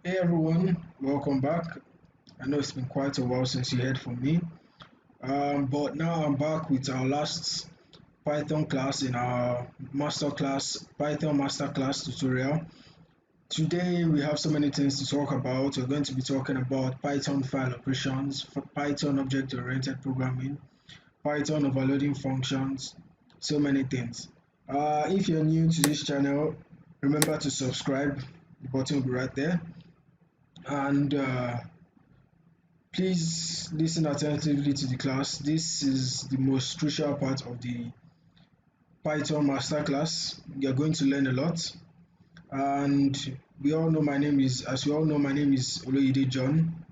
Hey everyone, welcome back. I know it's been quite a while since you heard from me, but now I'm back with our last Python class in our Python masterclass tutorial. Today we have so many things to talk about. We're going to be talking about Python file operations, Python object-oriented programming, Python overloading functions, so many things. If you're new to this channel, remember to subscribe. The button will be right there. And please listen attentively to the class. This is the most crucial part of the Python masterclass. You're going to learn a lot. And as we all know, my name is Oloyede John.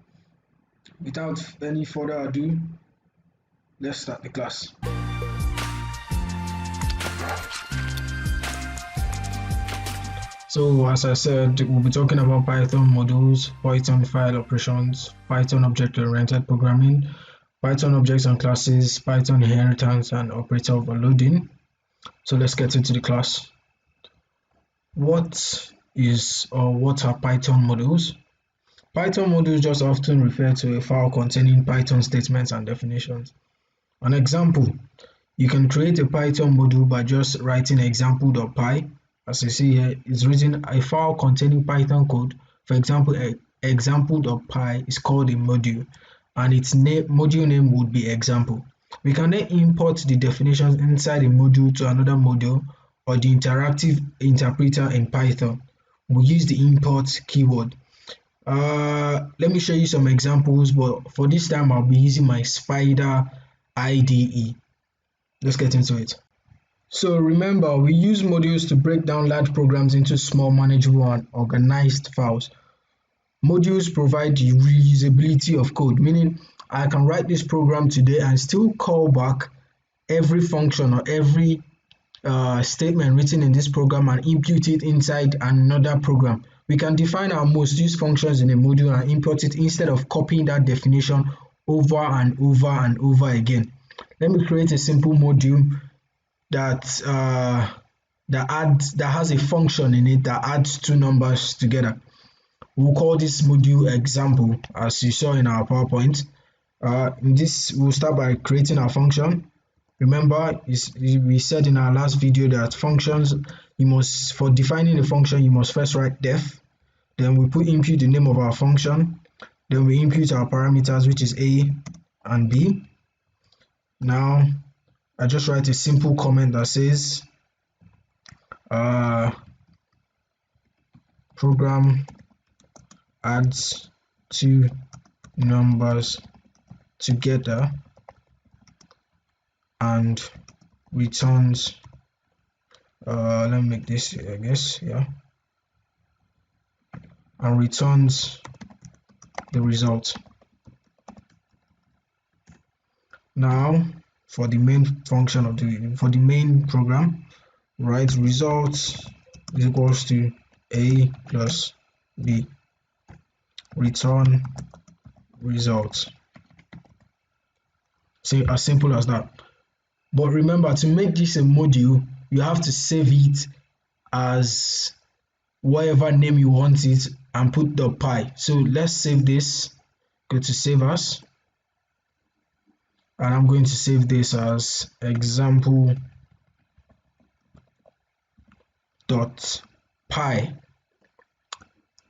Without any further ado, let's start the class. So as I said, we'll be talking about Python modules, Python file operations, Python object-oriented programming, Python objects and classes, Python inheritance, and operator overloading. So let's get into the class. What are Python modules? Python modules just often refer to a file containing Python statements and definitions. An example, you can create a Python module by just writing example.py. As you see here, it's written a file containing Python code. For example, example.py is called a module, and its module name would be example. We can then import the definitions inside a module to another module or the interactive interpreter in Python. We use the import keyword. Let me show you some examples, but for this time I'll be using my Spider IDE. Let's get into it. So remember, we use modules to break down large programs into small, manageable, and organized files. Modules provide the reusability of code, meaning I can write this program today and still call back every function or every statement written in this program and impute it inside another program. We can define our most used functions in a module and import it instead of copying that definition over and over and over again. Let me create a simple module that has a function in it that adds two numbers together. We'll call this module example, as you saw in our PowerPoint. In this, we'll start by creating our function. Remember, we said in our last video that functions, for defining a function, you must first write def. Then we input the name of our function. Then we input our parameters, which is a and b. Now, I just write a simple comment that says program adds two numbers together and returns let me make this, I guess, yeah, and returns the result. Now for the main function for the main program, write results is equals to a plus b, return results. So as simple as that. But remember, to make this a module, you have to save it as whatever name you want it and put the .py. So let's save this. Go to save as, and I'm going to save this as example.py.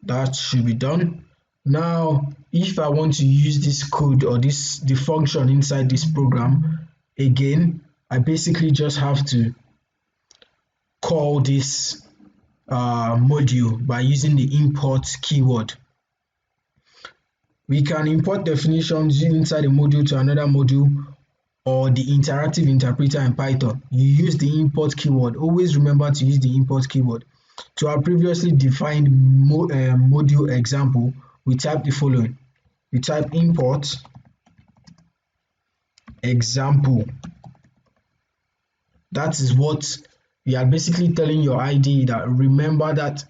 That should be done. Now, if I want to use this code or the function inside this program again, I basically just have to call this module by using the import keyword. We can import definitions inside a module to another module or the interactive interpreter in Python. You use the import keyword. Always remember to use the import keyword. To our previously defined module example, we type the following. We type import example. That is what we are basically telling your IDE, that remember that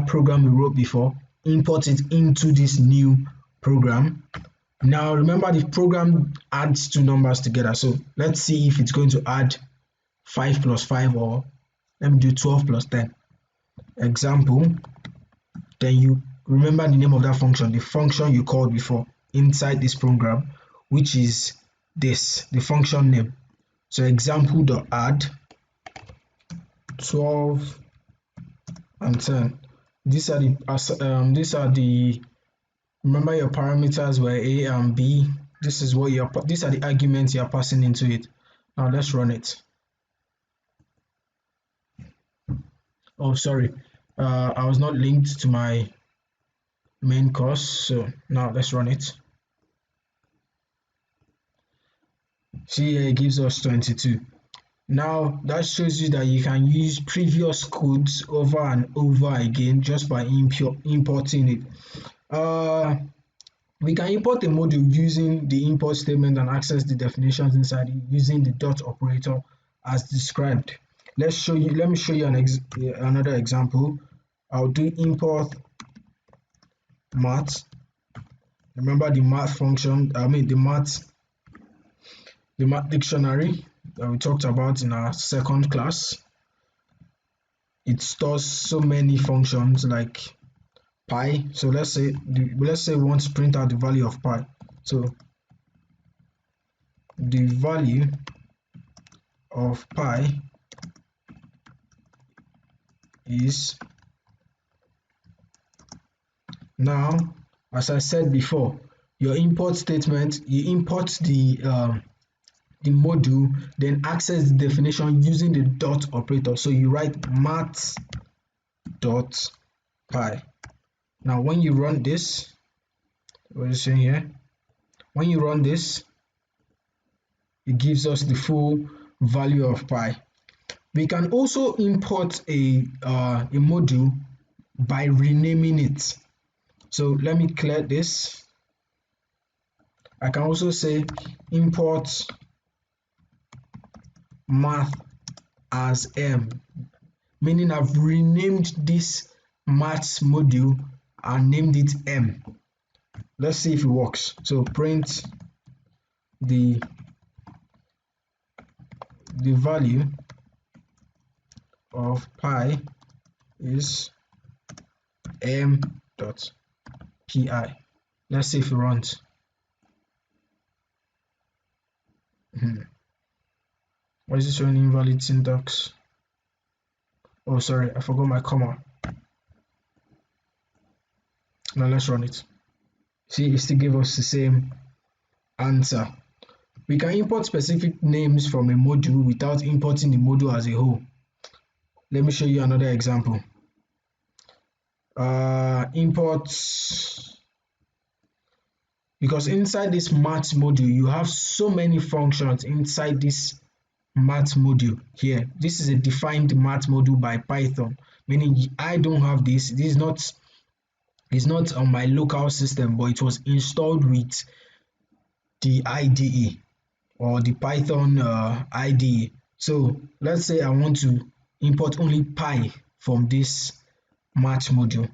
program we wrote before, import it into this new program. Now remember, the program adds two numbers together, so let's see if it's going to add 5 plus 5, or let me do 12 plus 10. Example, then you remember the name of that function, the function you called before inside this program, which is this, the function name. So example.add 12 and 10. These are the remember your parameters were a and b. These are the arguments you are passing into it. Now let's run it. Oh, sorry, I was not linked to my main course, so now let's run it. See here, it gives us 22. Now that shows you that you can use previous codes over and over again just by importing it. We can import a module using the import statement and access the definitions inside it using the dot operator as described. Let me show you another example. I'll do import math. Remember the math function, the math dictionary that we talked about in our second class. It stores so many functions like pi. So let's say we want to print out the value of pi. So the value of pi is, now as I said before, your import statement, you import the module, then access the definition using the dot operator. So you write math dot pi. Now when you run this, what is saying here, when you run this, it gives us the full value of pi. We can also import a module by renaming it. So let me clear this. I can also say import math as m, meaning I've renamed this maths module and named it m. Let's see if it works. So print the value of pi is m dot pi. Let's see if it runs. Why is it showing invalid syntax? Oh, sorry, I forgot my comma. Now let's run it. See, it still gave us the same answer. We can import specific names from a module without importing the module as a whole. Let me show you another example. Import, because inside this math module you have so many functions inside this math module here. This is a defined math module by Python, meaning I don't have this. This is not on my local system, but it was installed with the IDE or the Python IDE. So let's say I want to import only pi from this math module.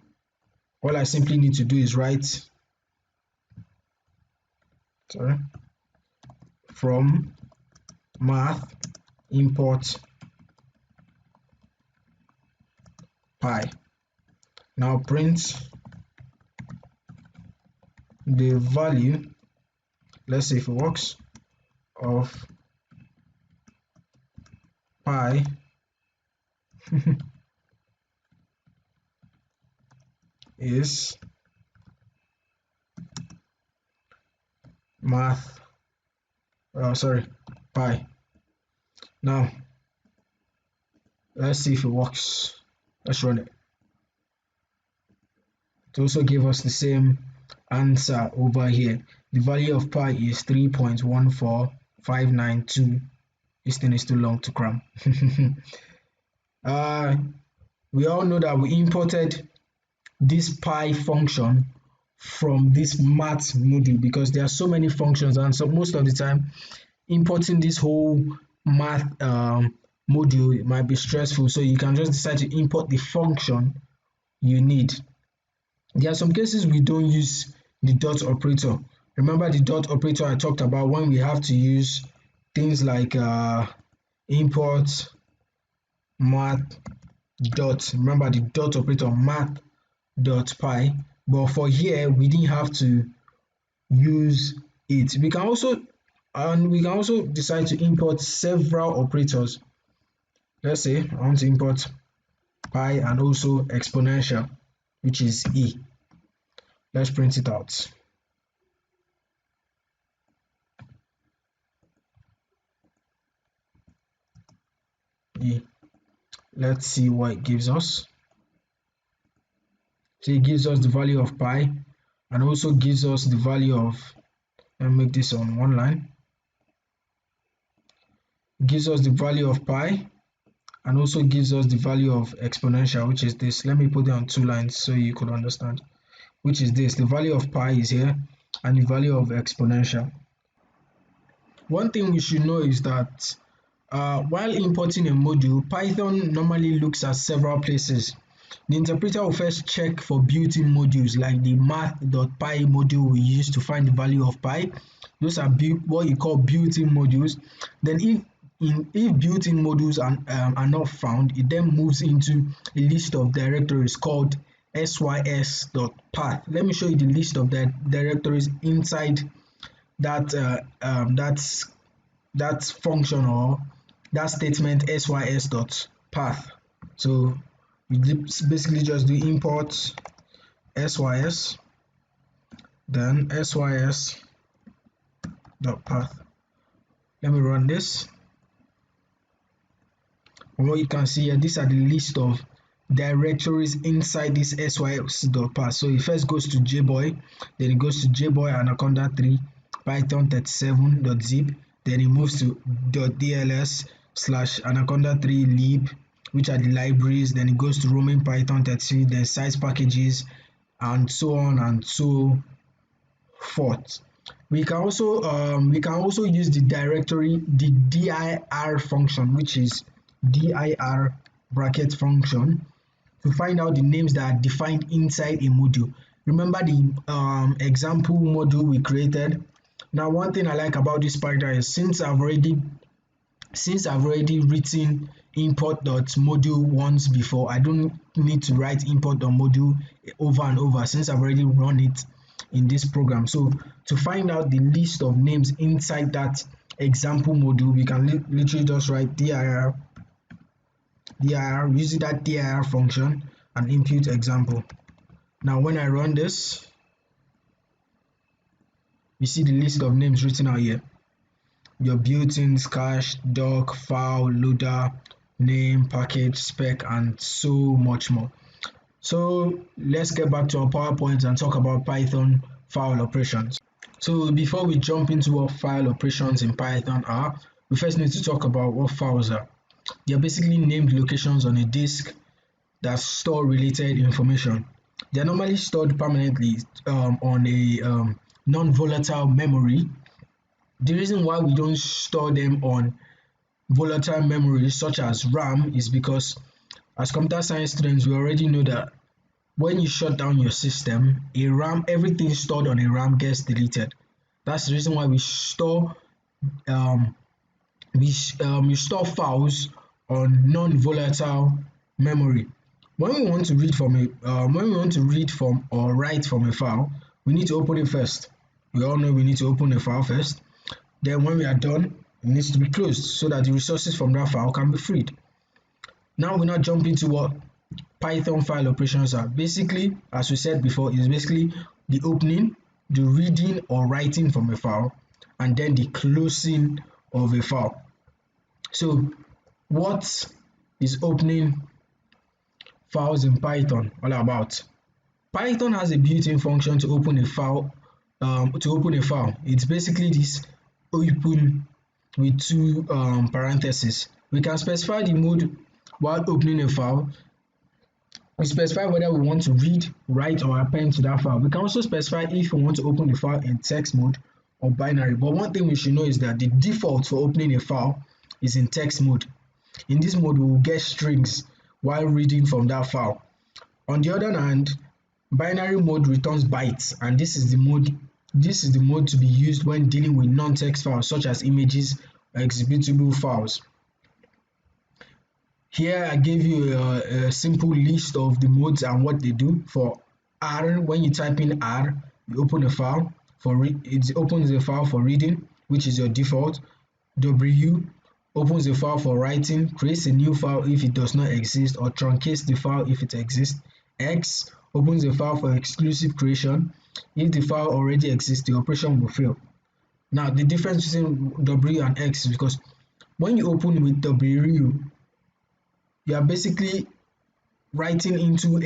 All I simply need to do is write from math import pi. Now print the value, let's see if it works, of pi is math, pi. Now let's see if it works. Let's run it. It also gave us the same answer over here. The value of pi is 3.14592. This thing is too long to cram. We all know that we imported this pi function from this math module because there are so many functions, and so most of the time importing this whole math module, it might be stressful, so you can just decide to import the function you need. There are some cases we don't use the dot operator. Remember the dot operator I talked about when we have to use things like import math dot, remember the dot operator math dot pi. but for here we didn't have to use it. We can also decide to import several operators. Let's say I want to import pi and also exponential, which is e. Let's print it out. E. Let's see what it gives us. So it gives us the value of pi and also gives us the value of, let me make this on one line. It gives us the value of pi and also gives us the value of exponential, which is this. Let me put it on two lines so you could understand, which is this. The value of pi is here and the value of exponential. One thing we should know is that while importing a module, Python normally looks at several places. The interpreter will first check for built-in modules like the math.py module we use to find the value of pi. Those are what you call built-in modules. Then if built-in modules are not found, it then moves into a list of directories called sys.path. Let me show you the list of the directories inside that that function or that statement sys.path. So we basically just do import sys, then sys.path. Let me run this. And what you can see here, these are the list of directories inside this sys.path. So it first goes to jboy, then it goes to jboy anaconda 3 python 37.zip, then it moves to .dls / anaconda 3 lib, which are the libraries, then it goes to roaming python 33, then size packages, and so on and so forth. We can also use the directory, the dir function, which is dir bracket function, to find out the names that are defined inside a module. Remember the example module we created. Now one thing I like about this Python is since I've already written import.module once before, I don't need to write import.module over and over since I've already run it in this program. So to find out the list of names inside that example module, we can literally just write dir using that dir function and input example. Now when I run this, you see the list of names written out here. Your built-ins, cache, doc, file, loader, name, package, spec, and so much more. So let's get back to our PowerPoint and talk about Python file operations. So before we jump into what file operations in Python are, we first need to talk about what files are. They are basically named locations on a disk that store related information. They are normally stored permanently on a non-volatile memory. The reason why we don't store them on volatile memory such as RAM is because as computer science students we already know that when you shut down your system, everything stored on a RAM gets deleted. That's the reason why we store files on non-volatile memory. When we want to read from or write from a file, we need to open it first. We all know we need to open a file first. Then when we are done, it needs to be closed so that the resources from that file can be freed. Now we now jump into what Python file operations are. Basically, as we said before, it's basically the opening, the reading or writing from a file, and then the closing of a file. So what is opening files in Python all about? Python has a built-in function to open a file. It's basically this open with two parentheses. We can specify the mode while opening a file. We specify whether we want to read, write, or append to that file. We can also specify if we want to open the file in text mode or binary. But one thing we should know is that the default for opening a file is in text mode. In this mode, we will get strings while reading from that file. On the other hand, binary mode returns bytes, and this is the mode to be used when dealing with non-text files such as images or executable files. Here I gave you a simple list of the modes and what they do for R, when you type in R, you open a file for it opens a file for reading, which is your default. W opens a file for writing, creates a new file if it does not exist, or truncates the file if it exists. X opens a file for exclusive creation. If the file already exists, the operation will fail. Now, the difference between W and X is because when you open with W, you are basically writing into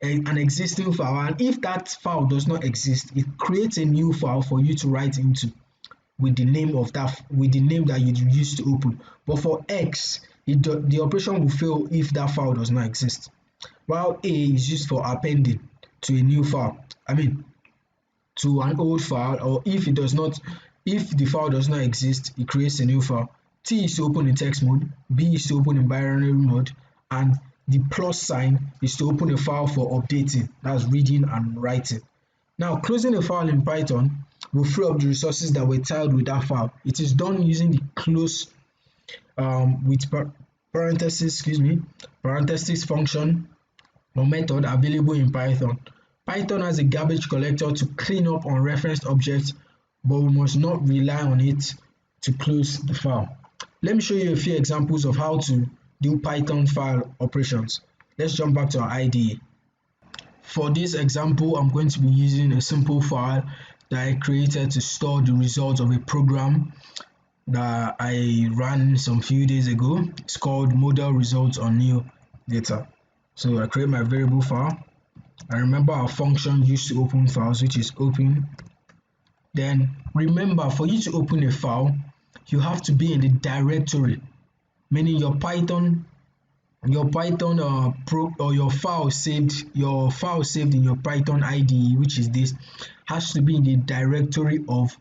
an existing file, and if that file does not exist, it creates a new file for you to write into with the name that you used to open. But for X, the operation will fail if that file does not exist. While A is used for appending to a new file, I mean to an old file, or if the file does not exist, it creates a new file. T is to open in text mode, B is to open in binary mode, and the plus sign is to open a file for updating, that's reading and writing. Now, closing a file in Python will free up the resources that were tiled with that file. It is done using the close with parenthesis function or method available in Python. Python has a garbage collector to clean up unreferenced objects, but we must not rely on it to close the file. Let me show you a few examples of how to do Python file operations. Let's jump back to our IDE. For this example, I'm going to be using a simple file that I created to store the results of a program that I ran some few days ago. It's called model results on new data. So I create my variable file. I remember our function used to open files, which is open. Then remember, for you to open a file, you have to be in the directory, meaning your Python your file saved in your Python IDE, which is this, has to be in the directory of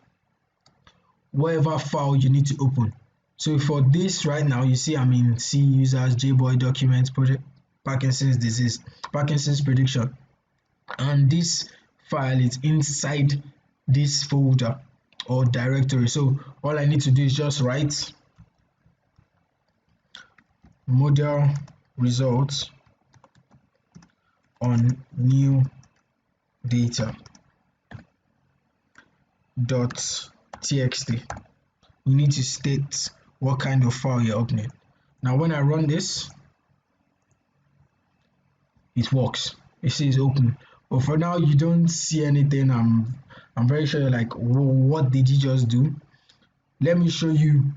whatever file you need to open. So for this right now, you see I'm in C users JBoy documents project Parkinson's disease, Parkinson's prediction, and this file is inside this folder or directory. So all I need to do is just write model results on new data .txt. You need to state what kind of file you're opening. Now when I run this, it works. It says open, but for now you don't see anything. I'm very sure you're like, what did you just do? Let me show you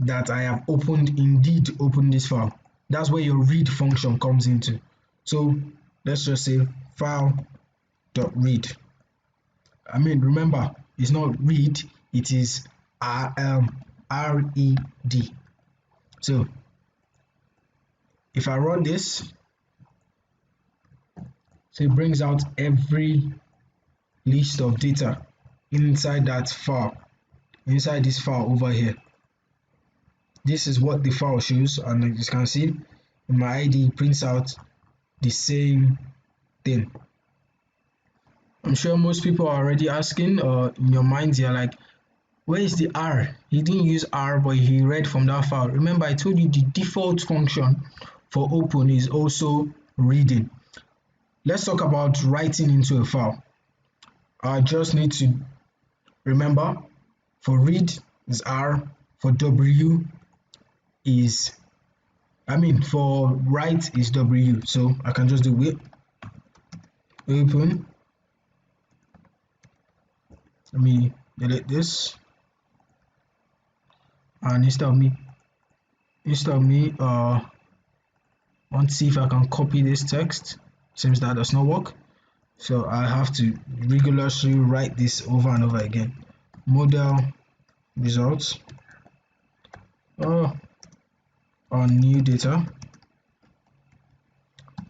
that I have indeed opened this file. That's where your read function comes into. So let's just say file.read. I mean, remember, it's not read, it is read. So if I run this, so it brings out every list of data inside that file, inside this file over here. This is what the file shows, and as you can see in my ID, it prints out the same thing. I'm sure most people are already asking, in your minds you're like, where is the R? He didn't use R, but he read from that file. Remember, I told you the default function for open is also reading. Let's talk about writing into a file. I just need to remember, for read is R, for W is, for write is W. So I can just do open. Let me delete this, and instead of me want to see if I can copy this text. Seems that does not work, so I have to rigorously write this over and over again. Model results on new data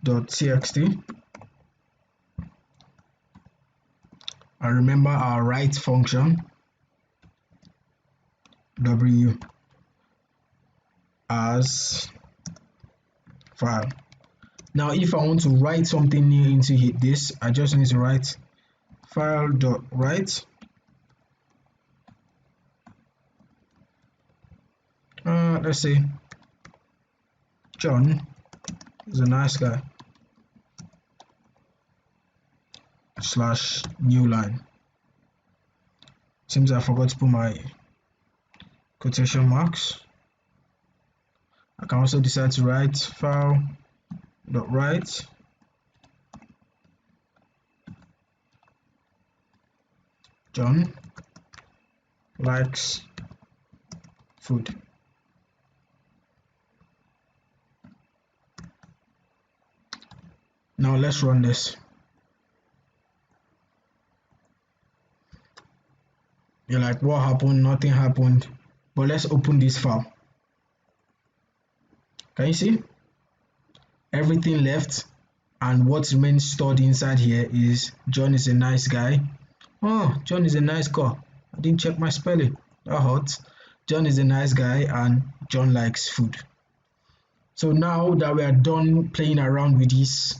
.txt, and remember our write function W as file. Now if I want to write something new into this, I just need to write file.write. Let's say John is a nice guy. slash new line. Seems I forgot to put my quotation marks. I can also decide to write file.write John likes food. Now let's run this. You're like, what happened? Nothing happened. But let's open this file. Can you see? Everything left, and what remains stored inside here is John is a nice guy. Oh, John is a nice guy. I didn't check my spelling. That hurts. John is a nice guy and John likes food. So now that we are done playing around with this,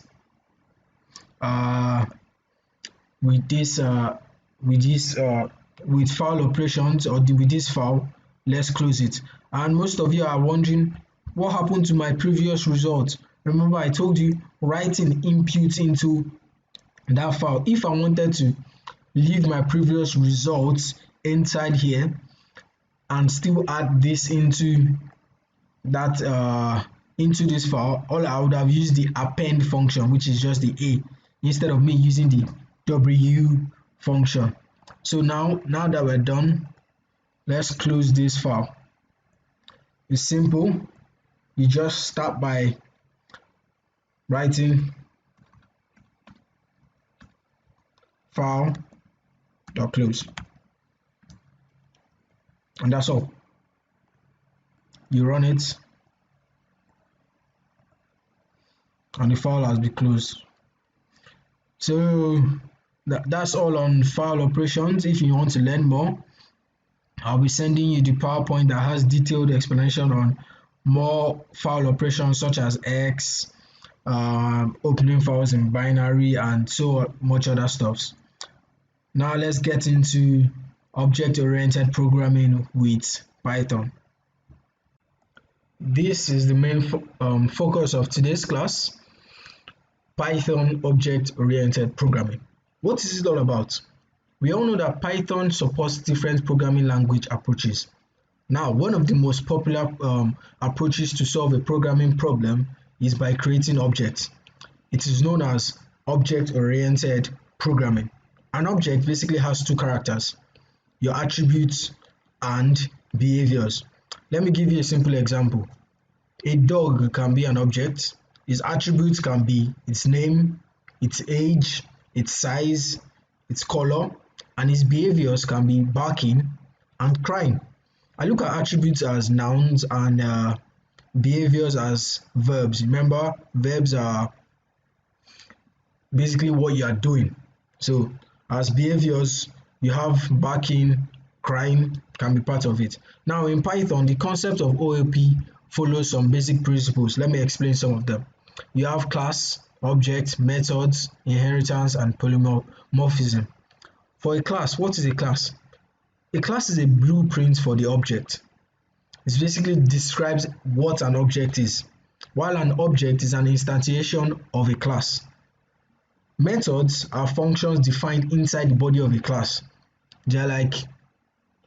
with file operations, or with this file, let's close it. And most of you are wondering, what happened to my previous result? Remember, I told you writing input into that file. If I wanted to leave my previous results inside here and still add this into that into this file, all I would have used the append function, which is just the A, instead of me using the W function. So now that we're done, let's close this file. It's simple. You just start by writing file.close, and that's all. You run it and the file has been closed. So that's all on file operations. If you want to learn more, I'll be sending you the PowerPoint that has detailed explanation on more file operations such as X, opening files in binary, and so much other stuff. Now let's get into object-oriented programming with Python. This is the main focus of today's class: Python object-oriented programming. What is it all about? We all know that Python supports different programming language approaches. Now, one of the most popular approaches to solve a programming problem is by creating objects. It is known as object-oriented programming. An object basically has two characters: your attributes and behaviors. Let me give you a simple example. A dog can be an object. Its attributes can be its name, its age, its size, its color, and its behaviors can be barking and crying. I look at attributes as nouns and behaviors as verbs. Remember, verbs are basically what you are doing. So as behaviors, you have barking, crying can be part of it. Now in Python, the concept of OOP follows some basic principles. Let me explain some of them. You have class, object, methods, inheritance, and polymorphism. For a class, what is a class? A class is a blueprint for the object. It basically describes what an object is, while an object is an instantiation of a class. Methods are functions defined inside the body of a class. They are like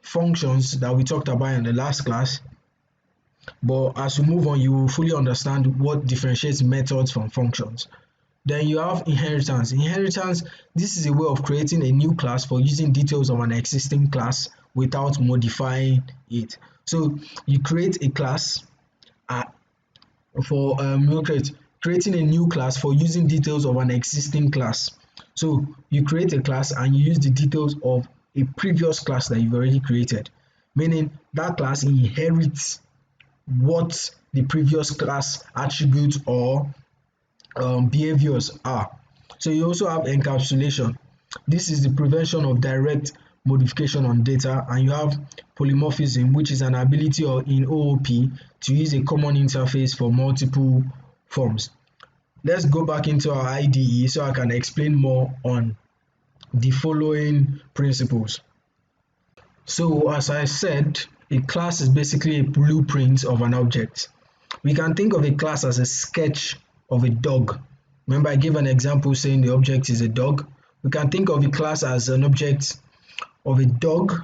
functions that we talked about in the last class, but as we move on, you will fully understand what differentiates methods from functions. Then you have inheritance. Inheritance, this is a way of creating a new class for using details of an existing class without modifying it. So you create a class creating a new class for using details of an existing class. So you create a class and you use the details of a previous class that you've already created, meaning that class inherits what the previous class attributes or behaviors are. So you also have encapsulation. This is the prevention of direct modification on data, and you have polymorphism, which is an ability in OOP to use a common interface for multiple forms. Let's go back into our IDE so I can explain more on the following principles. So as I said, a class is basically a blueprint of an object. We can think of a class as a sketch of a dog. Remember, I gave an example saying the object is a dog. We can think of a class as an object of a dog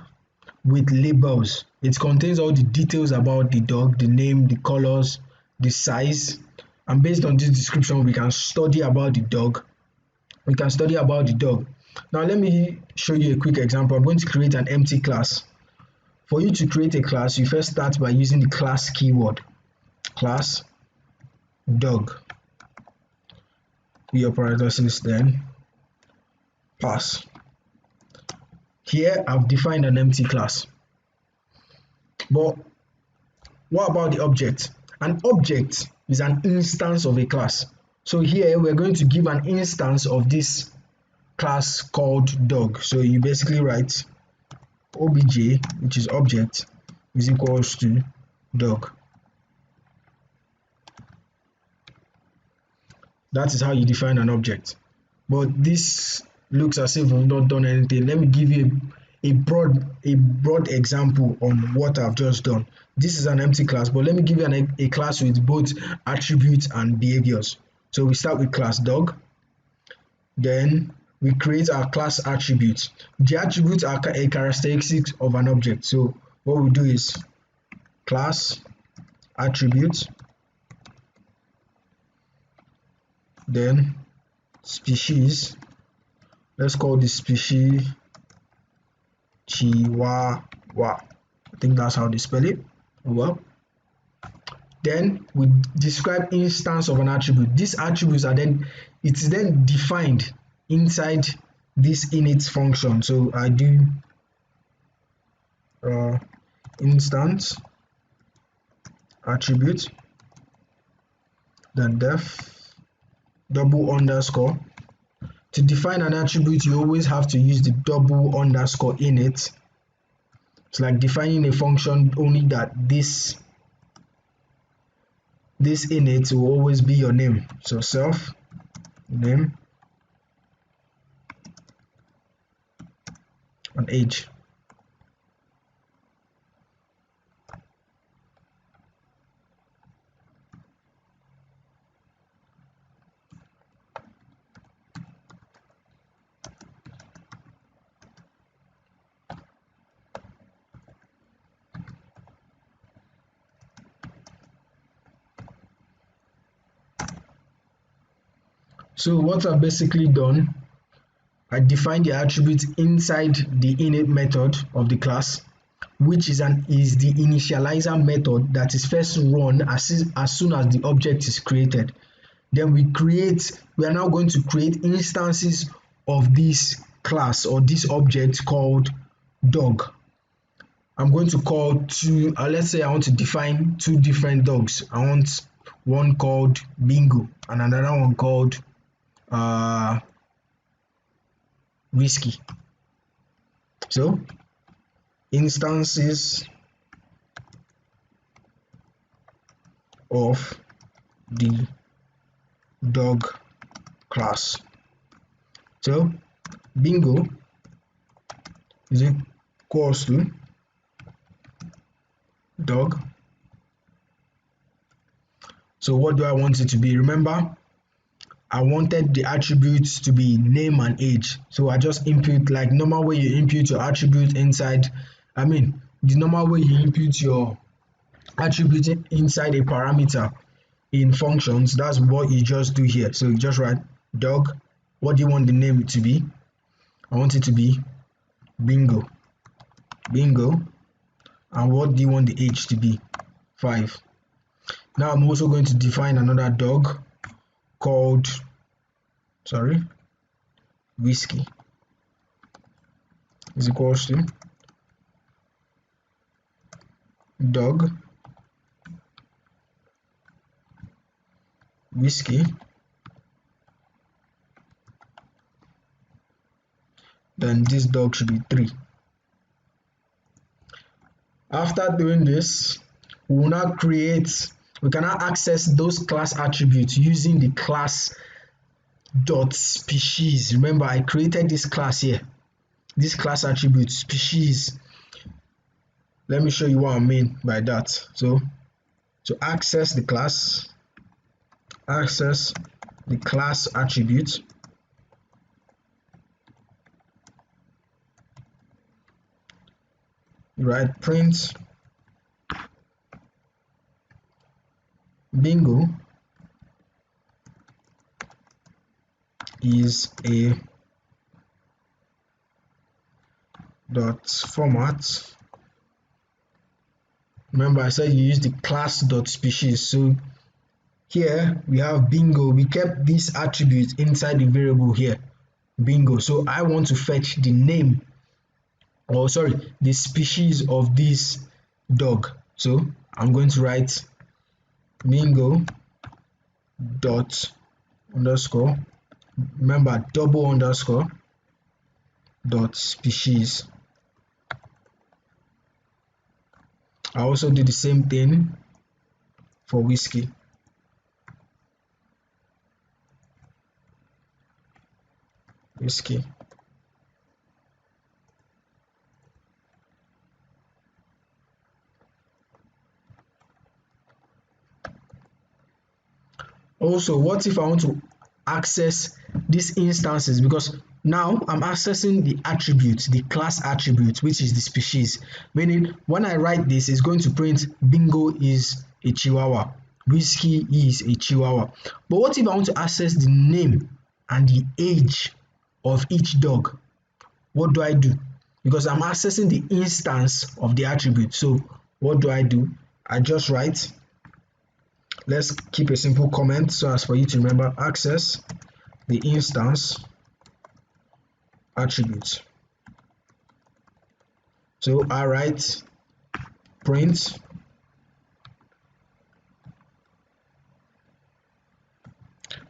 with labels. It contains all the details about the dog, the name, the colors, the size, and based on this description we can study about the dog. Now let me show you a quick example. I'm going to create an empty class. For you to create a class, you first start by using the class keyword. Class dog, your parentheses, then pass. Here I've defined an empty class. But what about the object? An object is an instance of a class. So here we're going to give an instance of this class called dog. So you basically write obj, which is object, is equals to dog. That is how you define an object. But this looks as if we've not done anything. Let me give you a broad example on what I've just done. This is an empty class, but let me give you a class with both attributes and behaviors. So we start with class dog, then we create our class attributes. The attributes are a characteristic of an object. So what we do is class attribute, then species. Let's call the species Chihuahua. I think that's how they spell it. Well, then we describe instance of an attribute. These attributes are then defined inside this init function. So I do instance attribute, then def double underscore. To define an attribute, you always have to use the double underscore in it. It's like defining a function, only that this init will always be your name. So self name and age. So what I've basically done, I define the attribute inside the init method of the class, which is the initializer method that is first run as soon as the object is created. Then we are now going to create instances of this class or this object called dog. I'm going to call two, let's say I want to define two different dogs. I want one called Bingo and another one called Whiskey. So instances of the dog class. So Bingo is equals to dog. So what do I want it to be? Remember, I wanted the attributes to be name and age. So I just input like normal way you input your attribute inside, the normal way you input your attribute inside a parameter in functions. That's what you just do here. So you just write dog. What do you want the name to be? I want it to be Bingo. And what do you want the age to be? 5. Now I'm also going to define another dog called Whiskey is equals to dog Whiskey, then this dog should be 3. After doing this, we can now access those class attributes using the class dot species. Remember, I created this class here, this class attribute species. Let me show you what I mean by that. So to access the class attribute, you write print bingo is a dot format. Remember I said you use the class dot species, so here we have bingo. We kept this attribute inside the variable here, bingo. So I want to fetch the name, or sorry, the species of this dog. So I'm going to write bingo dot underscore, remember double underscore, dot species. I also do the same thing for whiskey. Whiskey. Also, what if I want to access these instances, because now I'm accessing the attribute, the class attribute, which is the species, meaning when I write this, it's going to print bingo is a chihuahua, whiskey is a chihuahua. But what if I want to access the name and the age of each dog? What do I do? Because I'm accessing the instance of the attribute. So what do? I just write, let's keep a simple comment so as for you to remember, access the instance attribute. So I write print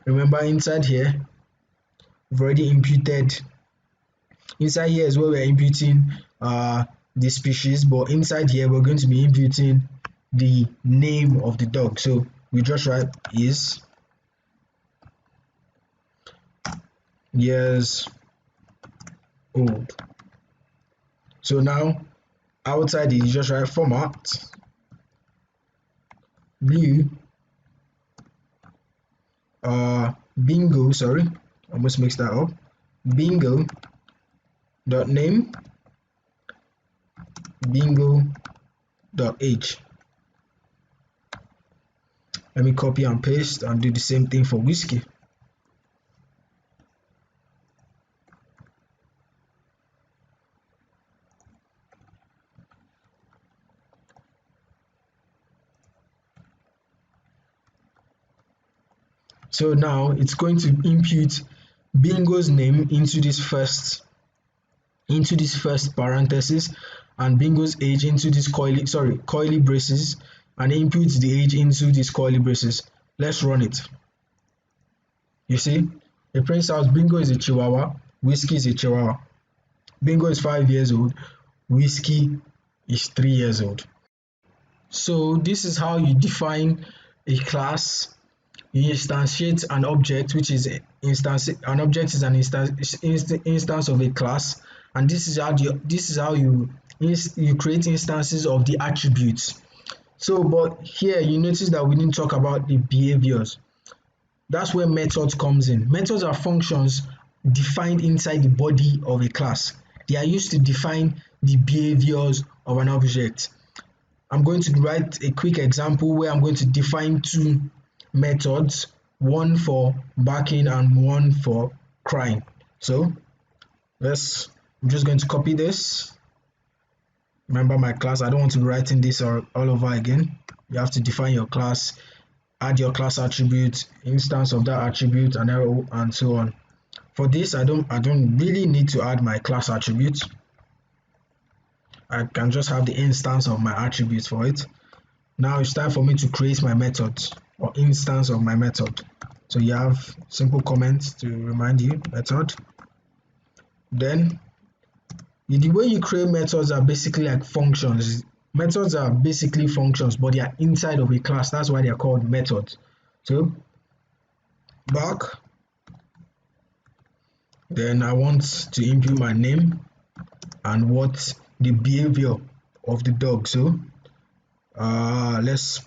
remember inside here we've already imputed, inside here is where we're imputing the species, but inside here we're going to be imputing the name of the dog. So we just write is years old. So now outside it, you just write format blue bingo, sorry, almost mixed that up, bingo dot name, bingo dot age. Let me copy and paste and do the same thing for whiskey. So now it's going to impute bingo's name into this first parenthesis, and bingo's age into this coily braces, and inputs the age into these coily braces. Let's run it. You see, it prints out bingo is a chihuahua, whiskey is a chihuahua. Bingo is 5 years old, whiskey is 3 years old. So this is how you define a class. You instantiate an object, which is an object is an instance of a class, and this is how you create instances of the attributes. So but here you notice that we didn't talk about the behaviors. That's where methods comes in. Methods are functions defined inside the body of a class. They are used to define the behaviors of an object. I'm going to write a quick example where I'm going to define two methods, one for barking and one for crying. So I'm just going to copy this. Remember my class, I don't want to be writing this all over again. You have to define your class, add your class attribute, instance of that attribute, and so on. For this, I don't really need to add my class attribute. I can just have the instance of my attribute for it. Now it's time for me to create my method or instance of my method. So you have simple comments to remind you, method. Then the way you create methods are basically like functions. Methods are basically functions, but they are inside of a class. That's why they are called methods. So back, then I want to input my name and what the behavior of the dog. So let's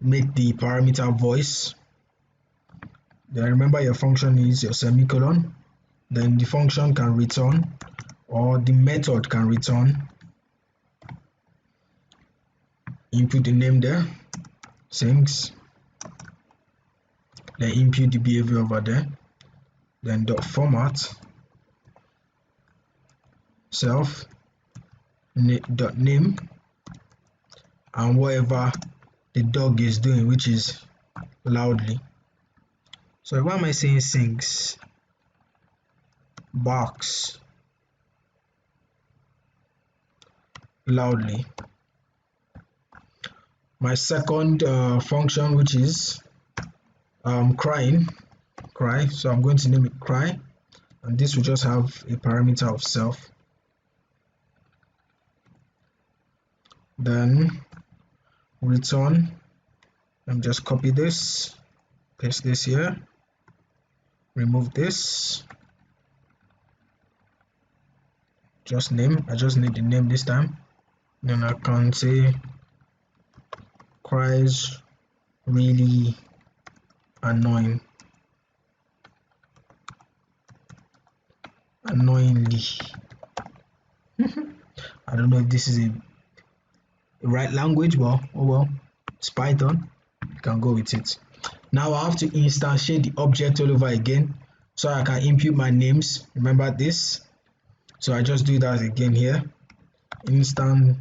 make the parameter voice. Then remember your function is your semicolon. Then the function can return, or the method can return input the name there, sinks, then input the behavior over there, then dot format self dot name and whatever the dog is doing, which is loudly. So why am I saying sinks, barks loudly? My second function, which is cry, so I'm going to name it cry, and this will just have a parameter of self. Then return, let me just copy this, paste this here, remove this, just name, I just need the name this time. Then I can say cries really annoyingly. I don't know if this is a right language, but oh well, it's Python, you can go with it. Now I have to instantiate the object all over again so I can input my names. Remember this? So I just do that again here. Instantiate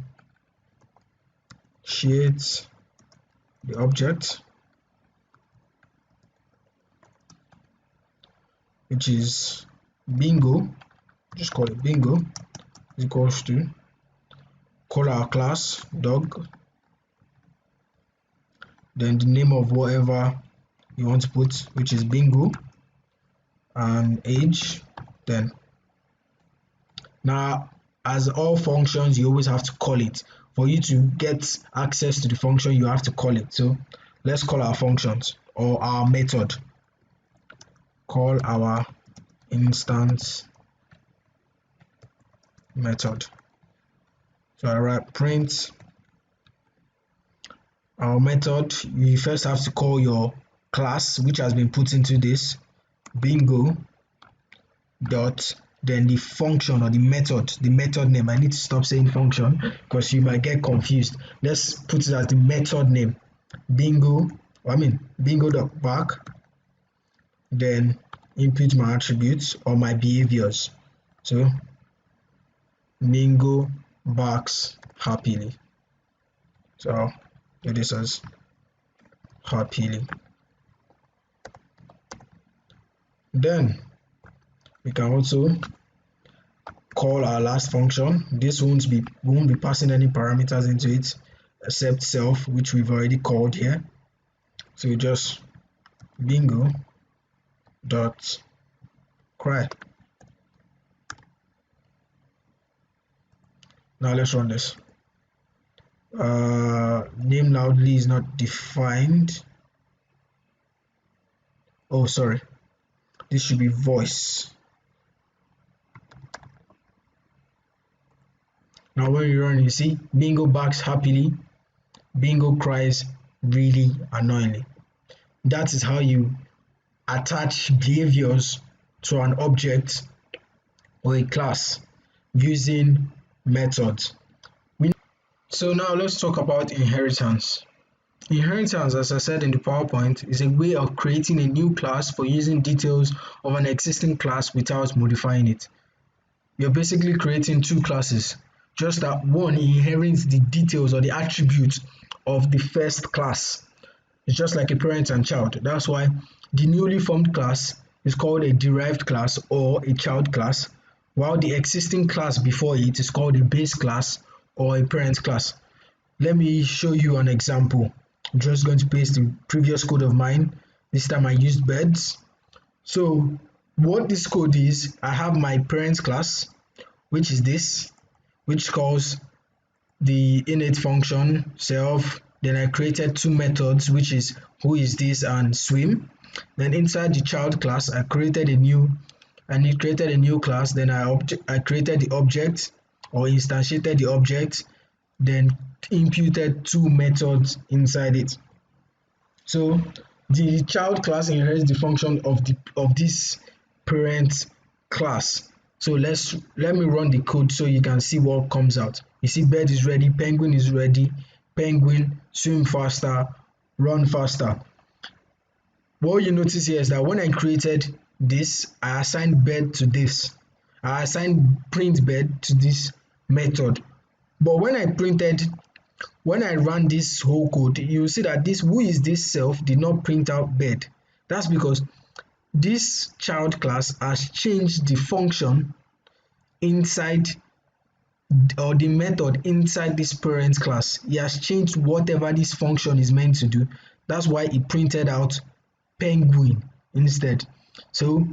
the object, which is bingo, just call it bingo, is equals to call our class dog, then the name of whatever you want to put, which is bingo, and age 10. Now, as all functions, you always have to call it. For you to get access to the function, you have to call it. So let's call our functions or our method. Call our instance method. So I write print our method. You first have to call your class, which has been put into this bingo dot, then the function or the method name. I need to stop saying function because you might get confused. Let's put it as the method name, bingo dot back, then input my attributes or my behaviors. So bingo barks happily. So I'll do this as happily. Then we can also call our last function. This won't be passing any parameters into it except self, which we've already called here. So we just bingo dot cry. Now let's run this. Name loudly is not defined. Oh, sorry. This should be voice. Now when you run, you see bingo barks happily, bingo cries really annoyingly. That is how you attach behaviors to an object or a class using methods. So now let's talk about inheritance. Inheritance, as I said in the PowerPoint, is a way of creating a new class for using details of an existing class without modifying it. You're basically creating two classes, just that one inherits the details or the attributes of the first class. It's just like a parent and child. That's why the newly formed class is called a derived class or a child class, while the existing class before it is called a base class or a parent class. Let me show you an example. I'm just going to paste the previous code of mine. This time I used birds. So what this code is, I have my parent class, which is this, which calls the init function self. Then I created two methods, which is who is this and swim. Then inside the child class, I created a new class. Then I created the object or instantiated the object, then imputed two methods inside it. So the child class inherits the function of this parent class. So let me run the code so you can see what comes out. You see bird is ready, penguin is ready, penguin, swim faster, run faster. What you notice here is that when I created this, I assigned bed to this. I assigned print bed to this method. But when I ran this whole code, you see that this who is this self did not print out bed. That's because this child class has changed the function inside or the method inside this parent class. He has changed whatever this function is meant to do. That's why it printed out penguin instead. So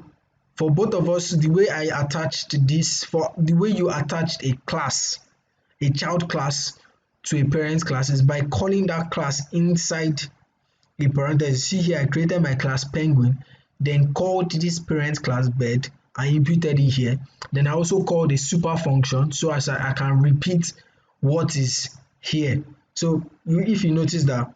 for both of us, the way I attached this, for the way you attached a class, a child class to a parent class is by calling that class inside a parenthesis. See here, I created my class penguin, then called this parent class bed, I imputed it here. Then I also called a super function so as I can repeat what is here. So if you notice that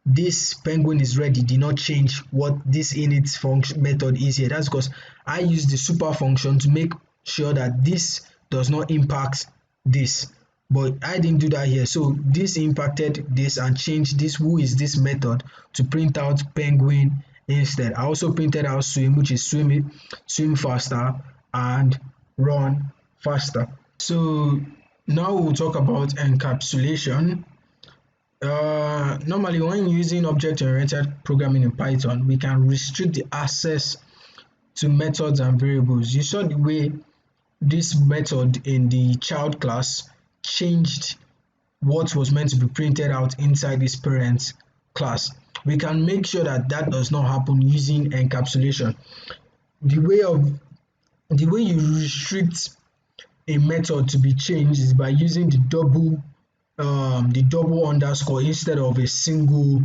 this penguin is ready did not change what this init function method is here, that's because I used the super function to make sure that this does not impact this, but I didn't do that here. So this impacted this and changed this who is this method to print out penguin instead. I also printed out swim, which is swim faster and run faster. So now we'll talk about encapsulation. Normally when using object-oriented programming in Python, we can restrict the access to methods and variables. You saw the way this method in the child class changed what was meant to be printed out inside this parent class. We can make sure that that does not happen using encapsulation. The way you restrict a method to be changed is by using the double underscore instead of a single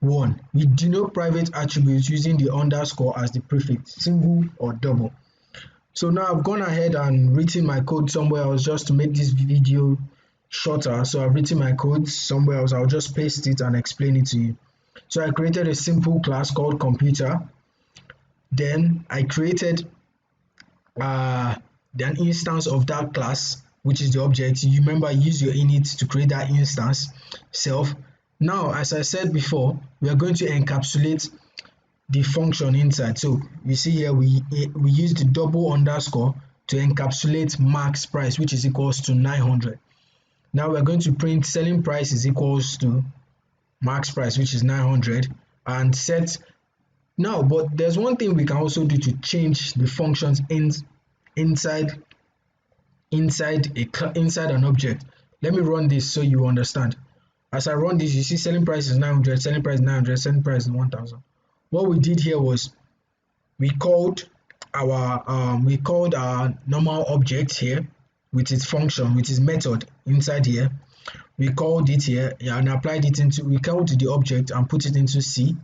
one. We denote private attributes using the underscore as the prefix, single or double. So now I've gone ahead and written my code somewhere else just to make this video shorter. So I've written my code somewhere else. I'll just paste it and explain it to you. So I created a simple class called computer. Then I created an instance of that class, which is the object. You remember, use your init to create that instance self. Now, as I said before, we are going to encapsulate the function inside. So you see here we use the double underscore to encapsulate max price, which is equals to 900. Now we're going to print selling price is equals to max price, which is 900, and set. Now, but there's one thing we can also do to change the functions inside an object. Let me run this so you understand. As I run this, you see selling price is 900, selling price is 900, selling price is 1000. What we did here was we called our normal object here with its function, with its method inside here. We called it here and applied it into, we called the object and put it into C.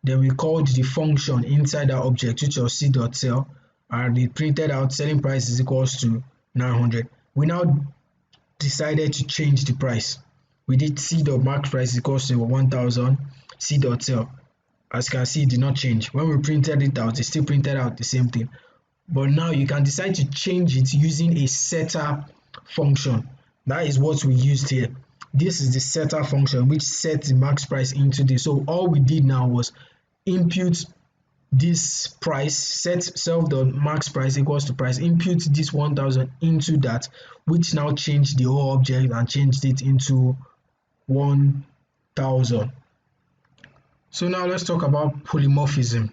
Then we called the function inside that object, which was c.sell, and it printed out selling price is equals to 900. We now decided to change the price. We did c.max price is equals to 1000, c.sell. As you can see, it did not change. When we printed it out, it still printed out the same thing. But now you can decide to change it using a setter function. That is what we used here. This is the setter function which sets the max price into this. So all we did now was impute this price, set self.max price equals to price, impute this 1000 into that, which now changed the whole object and changed it into 1000. So now let's talk about polymorphism.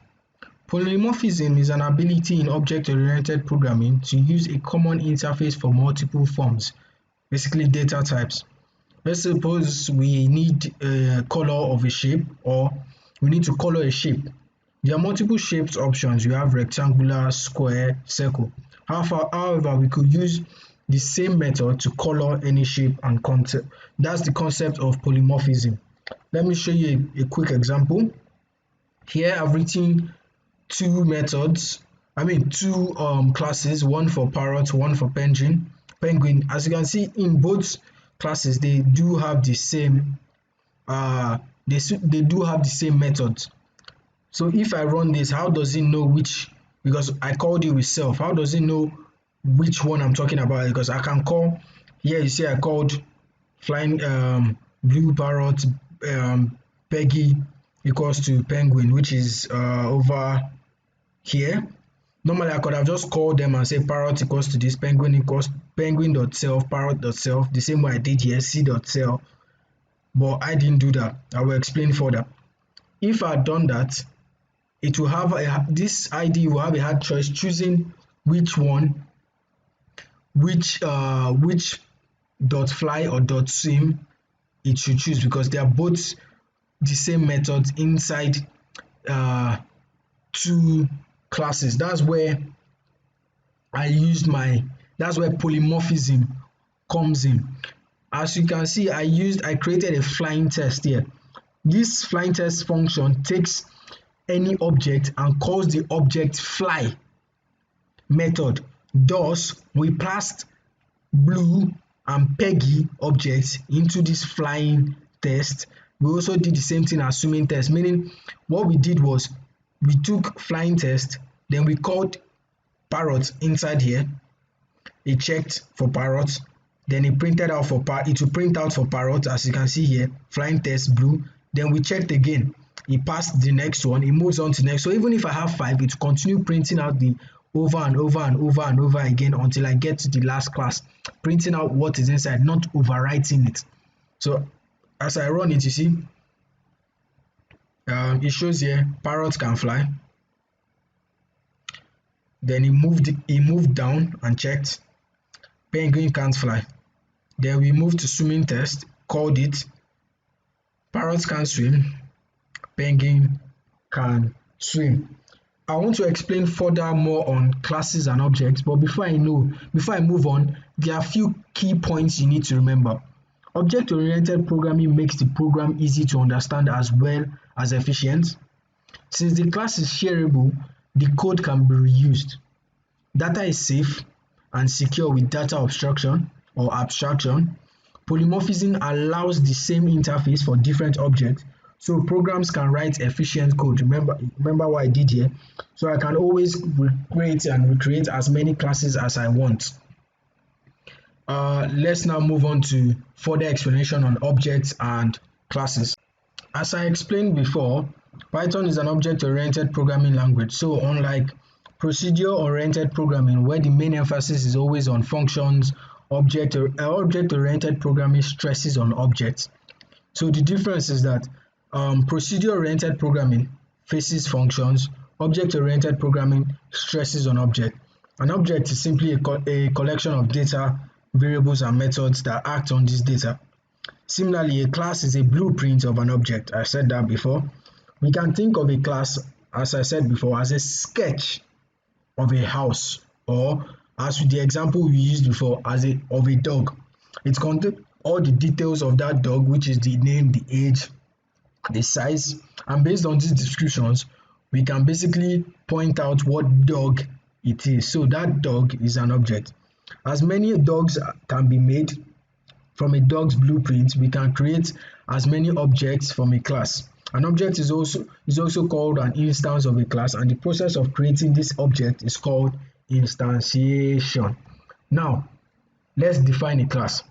Polymorphism is an ability in object-oriented programming to use a common interface for multiple forms, basically data types. Let's suppose we need a color of a shape, or we need to color a shape. There are multiple shapes options. You have rectangular, square, circle. However, we could use the same method to color any shape and concept. That's the concept of polymorphism. Let me show you a quick example. Here I've written two classes, one for parrot, one for penguin. As you can see, in both classes they do have the same methods. So if I run this, how does it know which, because I called it with self, how does it know which one I'm talking about? Because I can call, here you see I called flying blue parrot, Peggy equals to penguin, which is over here. Normally I could have just called them and say parrot equals to this, penguin equals penguin.self, parrot.self, the same way I did here, c.self, but I didn't do that. I will explain further. If I had done that, it will have this ID will have a hard choice choosing which one, which dot fly or dot swim it should choose, because they are both the same method inside two classes. That's where polymorphism comes in. As you can see, I created a flying test here. This flying test function takes any object and calls the object fly method. Thus, we passed Blue and Peggy objects into this flying test. We also did the same thing as swimming test, meaning what we did was we took flying test, then we called parrot inside here. It checked for parrot, then it printed out for it will print out for parrot, as you can see here, flying test blue. Then we checked again, it passed the next one, it moves on to next. So even if I have 5, it will continue printing out the over and over and over and over again until I get to the last class, printing out what is inside, not overwriting it. So as I run it, you see, it shows here parrot can fly. Then he moved down and checked, penguin can't fly. Then we moved to swimming test, called it, parrot can swim, penguin can swim. I want to explain further more on classes and objects, but before I move on, there are a few key points you need to remember. Object-oriented programming makes the program easy to understand as well as efficient. Since the class is shareable, the code can be reused. Data is safe and secure with data abstraction. Polymorphism allows the same interface for different objects, so programs can write efficient code. Remember what I did here? So I can always create and recreate as many classes as I want. Let's now move on to further explanation on objects and classes. As I explained before, Python is an object-oriented programming language. So unlike procedure-oriented programming, where the main emphasis is always on functions, object-oriented programming stresses on objects. So the difference is that procedure-oriented programming faces functions, object-oriented programming stresses on object. An object is simply a collection of data, variables, and methods that act on this data. Similarly, a class is a blueprint of an object. I said that before. We can think of a class, as I said before, as a sketch of a house, or as with the example we used before, of a dog. It contains all the details of that dog, which is the name, the age, the size, and based on these descriptions, we can basically point out what dog it is. So that dog is an object. As many dogs can be made from a dog's blueprint, we can create as many objects from a class. An object is also called an instance of a class, and the process of creating this object is called instantiation. Now, let's define a class.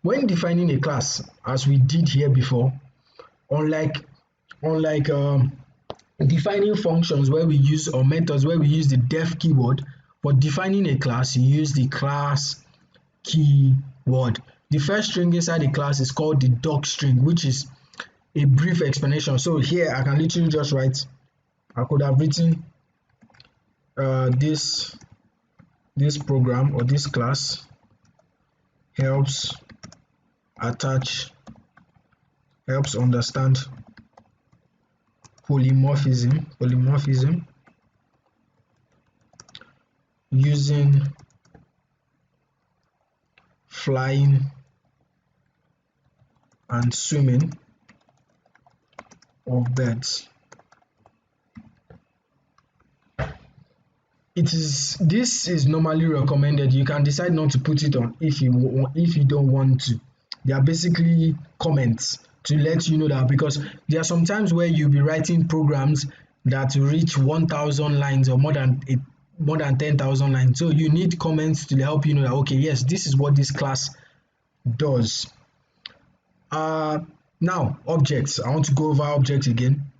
When defining a class, as we did here before, unlike defining functions where we use, or methods where we use the def keyword, for defining a class, you use the class keyword. The first string inside the class is called the doc string, which is a brief explanation. So here I can literally just write, I could have written this program or this class helps understand polymorphism using flying and swimming of birds. This is normally recommended. You can decide not to put it on if you don't want to. They are basically comments to let you know that, because there are some times where you'll be writing programs that reach 1,000 lines or more than 10,000 lines. So you need comments to help you know that, okay, yes, this is what this class does. Now objects. I want to go over objects again.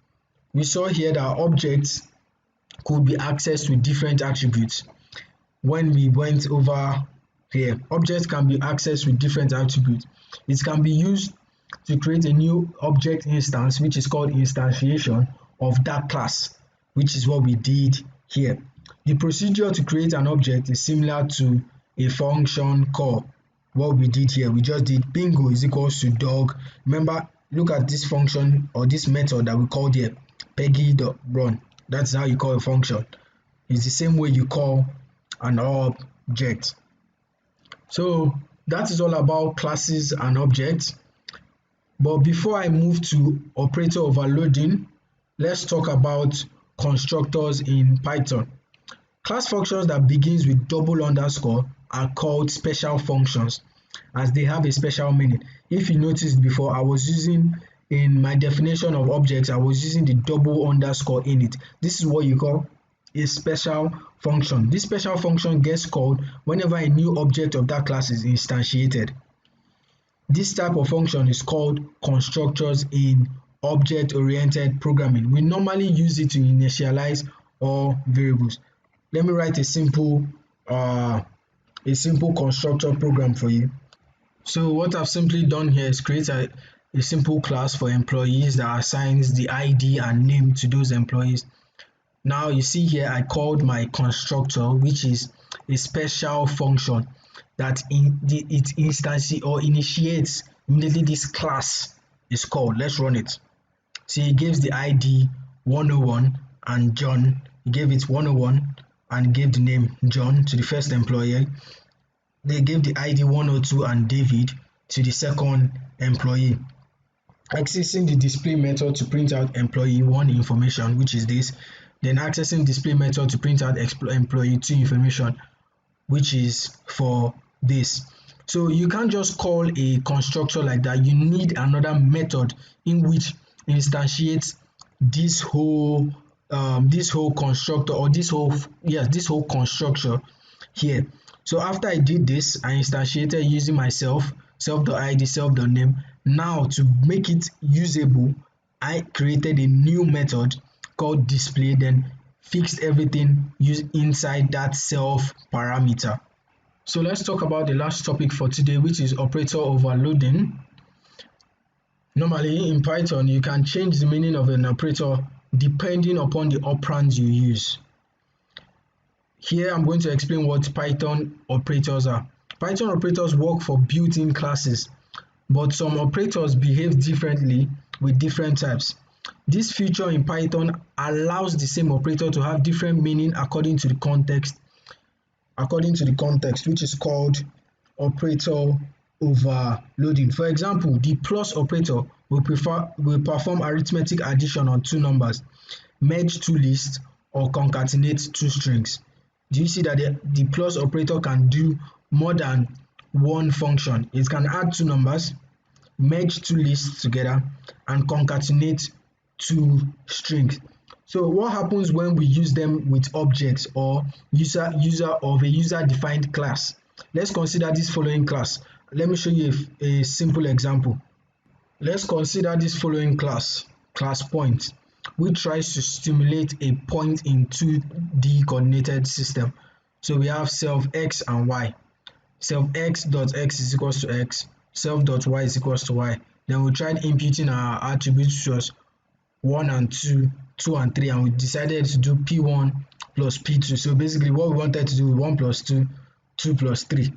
We saw here that objects could be accessed with different attributes. When we went over here, objects can be accessed with different attributes. It can be used to create a new object instance, which is called instantiation of that class, which is what we did here. The procedure to create an object is similar to a function call. What we did here, we just did bingo is equals to dog. Remember, look at this function or this method that we called here, peggy.run. That's how you call a function. It's the same way you call an object. So that is all about classes and objects. But before I move to operator overloading, let's talk about constructors in Python. Class functions that begins with double underscore are called special functions as they have a special meaning. If you noticed before, I was using in my definition of objects, I was using the double underscore in it. This is what you call a special function. This special function gets called whenever a new object of that class is instantiated. This type of function is called constructors in object-oriented programming. We normally use it to initialize all variables. Let me write a simple constructor program for you. So what I've simply done here is create a simple class for employees that assigns the ID and name to those employees. Now you see here I called my constructor, which is a special function that it instantiates or initiates immediately this class is called. Let's run it. See, it gives the ID 101 and John. It gave it 101 and gave the name John to the first employee. They gave the ID 102 and David to the second employee. Accessing the display method to print out employee 1 information, which is this. Then accessing display method to print out employee 2 information, which is for this. So you can't just call a constructor like that. You need another method in which instantiates this whole constructor or this whole constructor here. So after I did this, I instantiated using myself, self.id, self.name. Now to make it usable, I created a new method called display, then fixed everything inside that self parameter. So let's talk about the last topic for today, which is operator overloading. Normally in Python, you can change the meaning of an operator depending upon the operands you use. Here I'm going to explain what Python operators are. Python operators work for built-in classes, but some operators behave differently with different types. This feature in Python allows the same operator to have different meaning according to the context, which is called operator overloading. For example, the plus operator will perform arithmetic addition on two numbers, merge two lists, or concatenate two strings. Do you see that the plus operator can do more than one function? It can add two numbers, merge two lists together, and concatenate two strings. So what happens when we use them with objects or user of a user defined class? Let's consider this following class. Let me show you a simple example. Let's consider this following class point, which tries to stimulate a point in 2D coordinated system. So we have self x and y. Self x.x is equals to x, self.y is equals to y. Then we tried imputing our attributes to us 1 and 2, 2 and 3, and we decided to do p1 plus p2. So basically what we wanted to do is 1 plus 2, 2 plus 3.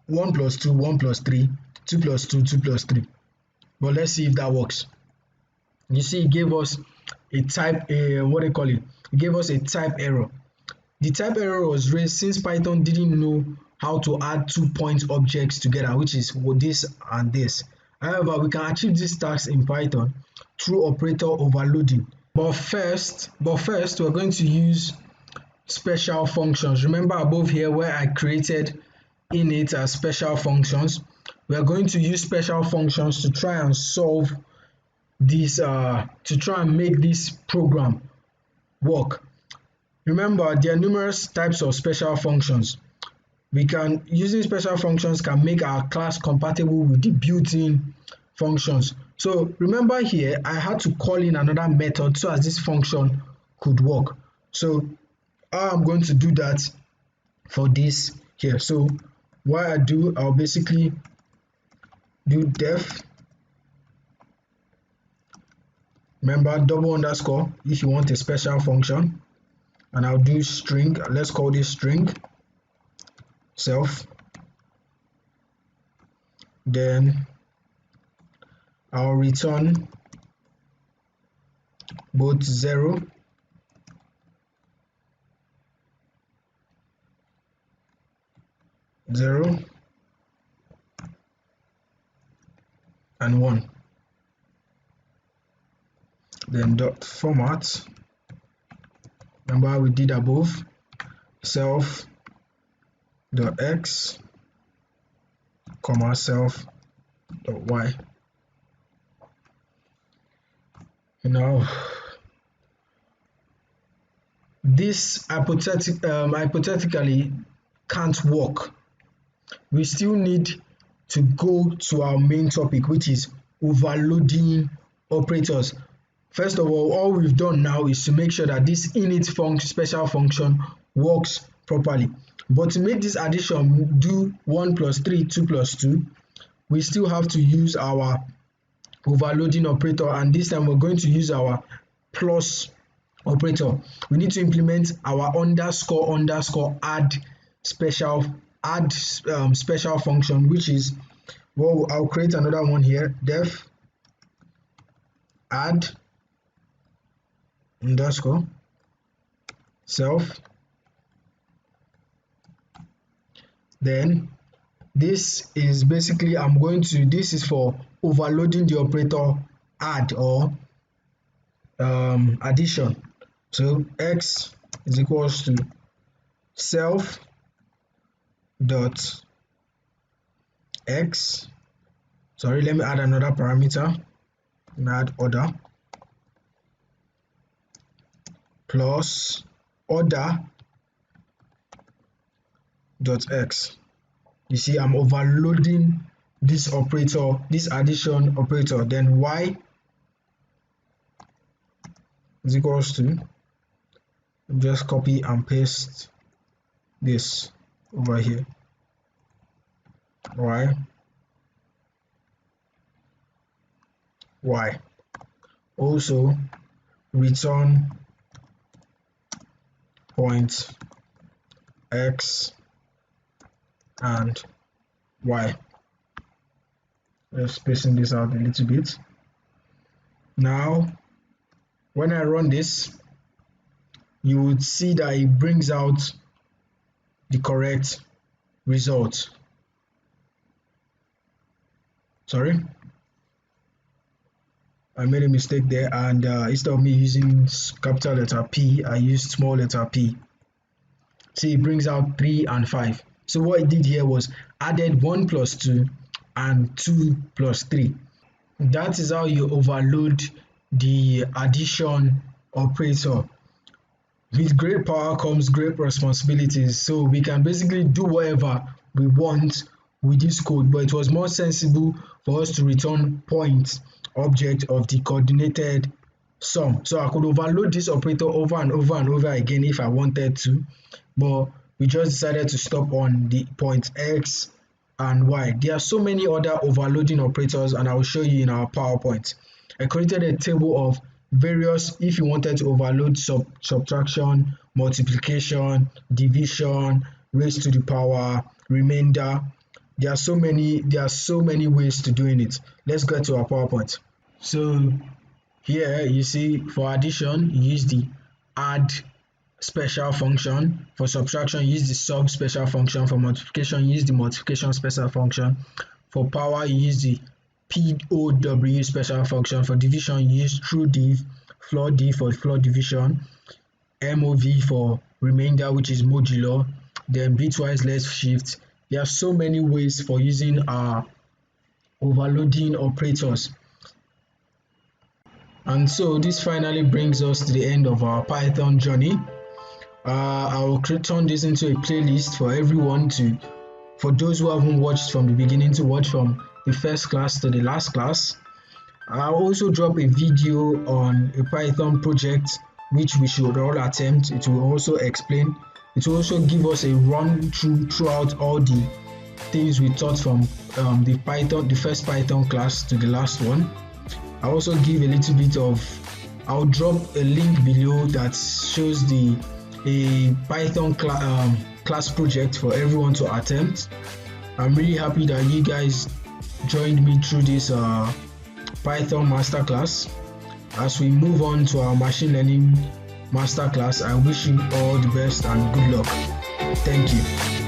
1 plus 2, 1 plus 3, 2 plus 2, 2 plus 3. But let's see if that works. You see, it gave us a type, it gave us a type error. The type error was raised since Python didn't know how to add 2 point objects together, which is this and this. However, we can achieve this task in Python through operator overloading. But first, we're going to use special functions. Remember above here where I created init as special functions? We are going to use special functions to try and solve this, to try and make this program work. Remember, there are numerous types of special functions. Using special functions can make our class compatible with the built-in functions. So remember here, I had to call in another method so as this function could work. So how I'm going to do that for this here. So what I do, I'll basically do def, remember double underscore if you want a special function, and I'll do string, let's call this string self, then I'll return both 0 and 1, then dot format, remember we did above, self dot x comma self dot y. Now this hypothetically can't work. We still need to go to our main topic, which is overloading operators. First of all we've done now is to make sure that this init special function works properly. But to make this addition do 1 plus 3, 2 plus 2, we still have to use our overloading operator, and this time we're going to use our plus operator. We need to implement our underscore add special function, which is, well, I'll create another one here, def add underscore self, then this is basically this is for overloading the operator add or addition. So x is equals to self dot x, sorry, let me add another parameter, add order, plus order dot x. You see, I'm overloading this operator, this addition operator. Then y is equals to, just copy and paste this over here, y also return point x and y. Let's spacing this out a little bit. Now when I run this, you would see that it brings out the correct result. Sorry, I made a mistake there, and instead of me using capital letter P, I used small letter p. See, it brings out 3 and 5. So what it did here was added 1 plus 2 and 2 plus 3. That is how you overload the addition operator. With great power comes great responsibilities, so we can basically do whatever we want with this code, but it was more sensible for us to return point object of the coordinated sum. So I could overload this operator over and over and over again if I wanted to, but we just decided to stop on the point x and y. There are so many other overloading operators, and I will show you in our PowerPoint. I created a table of various, if you wanted to overload subtraction, multiplication, division, raised to the power, remainder. There are so many ways to doing it. Let's get to our PowerPoint. So here you see, for addition you use the add special function, for subtraction you use the sub special function, for multiplication you use the multiplication special function, for power you use the POW special function, for division you use true div, floor div for floor division, MOV for remainder, which is modulo, then bitwise left shift. There are so many ways for using our overloading operators. And so this finally brings us to the end of our Python journey. I will turn this into a playlist for everyone to for those who haven't watched from the beginning to watch from the first class to the last class. I'll also drop a video on a Python project which we should all attempt. It will also explain, it will also give us a run through throughout all the things we taught from the first Python class to the last one. I'll also give a little bit of, I'll drop a link below that shows a Python class project for everyone to attempt. I'm really happy that you guys joined me through this Python masterclass. As we move on to our machine learning masterclass, I wish you all the best and good luck. Thank you.